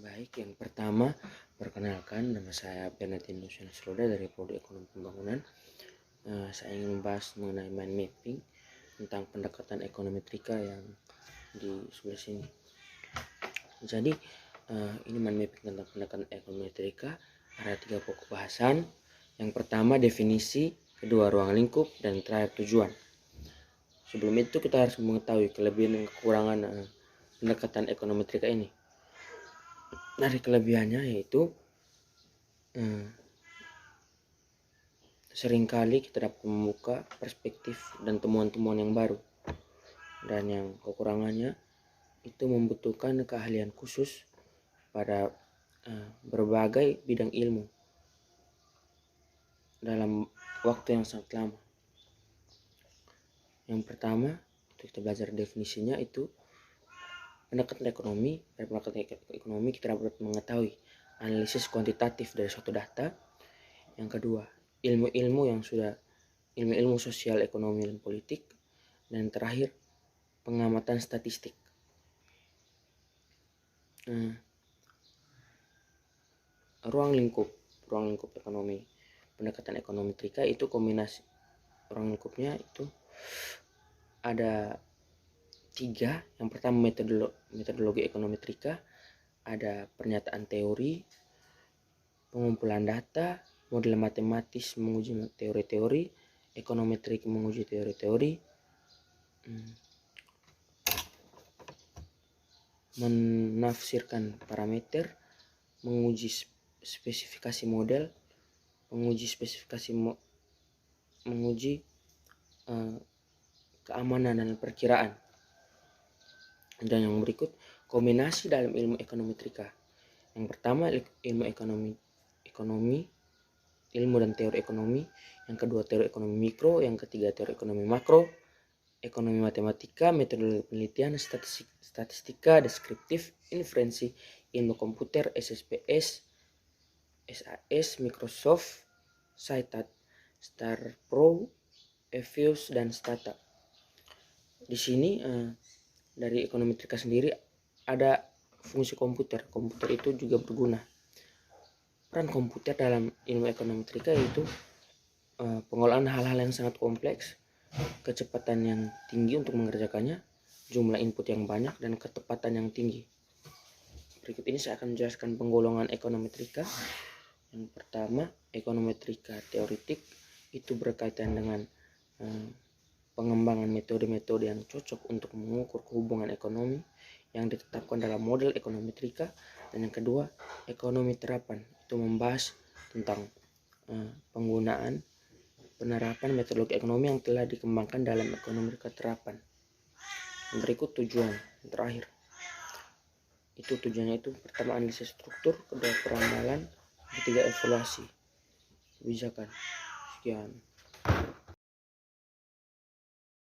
Baik, yang pertama, perkenalkan, nama saya Bernardinus Sloda dari Prodi Ekonomi Pembangunan. Saya ingin membahas mengenai mind mapping tentang pendekatan ekonometrika yang di sebelah sini. Jadi, ini mind mapping tentang pendekatan ekonometrika. Ada 3 pokok bahasan. Yang pertama, definisi, kedua, ruang lingkup, dan terakhir, tujuan. Sebelum itu, kita harus mengetahui kelebihan dan kekurangan pendekatan ekonometrika ini. Dari kelebihannya yaitu seringkali kita dapat membuka perspektif dan temuan-temuan yang baru, dan yang kekurangannya itu membutuhkan keahlian khusus pada berbagai bidang ilmu dalam waktu yang sangat lama. Yang pertama, kita belajar definisinya, itu pendekatan ekonomi. Dari pendekatan ekonomi kita dapat mengetahui analisis kuantitatif dari suatu data. Yang kedua, ilmu sosial, ekonomi, dan politik. Dan terakhir, pengamatan statistik. Ruang lingkup ekonomi. Pendekatan ekonometrika itu kombinasi. Ruang lingkupnya itu ada 3. Yang pertama, metodologi ekonometrika, ada pernyataan teori, pengumpulan data, model matematis menguji teori-teori, ekonometrik menguji teori-teori, menafsirkan parameter, menguji spesifikasi model, menguji keamanan dan perkiraan. Dan yang berikut, kombinasi dalam ilmu ekonometrika. Yang pertama, ilmu dan teori ekonomi. Yang kedua, teori ekonomi mikro. Yang ketiga, teori ekonomi makro. Ekonomi matematika, metodologi penelitian, statistika, deskriptif, inferensi, ilmu komputer, SSPS, SAS, Microsoft, Citat, Star Pro, Evius, dan Stata. Di sini dari ekonometrika sendiri ada fungsi komputer. Komputer itu juga berguna. Peran komputer dalam ilmu ekonometrika yaitu pengolahan hal-hal yang sangat kompleks, kecepatan yang tinggi untuk mengerjakannya, jumlah input yang banyak, dan ketepatan yang tinggi. Berikut ini saya akan menjelaskan penggolongan ekonometrika. Yang pertama, ekonometrika teoretik itu berkaitan dengan pengembangan metode-metode yang cocok untuk mengukur hubungan ekonomi yang ditetapkan dalam model ekonometrika. Dan yang kedua, ekonomi terapan itu membahas tentang penerapan metodologi ekonomi yang telah dikembangkan dalam ekonometrika terapan. Berikut tujuan yang terakhir. Tujuannya itu pertama, analisis struktur, kedua, peramalan, ketiga, evaluasi kebijakan. Sekian.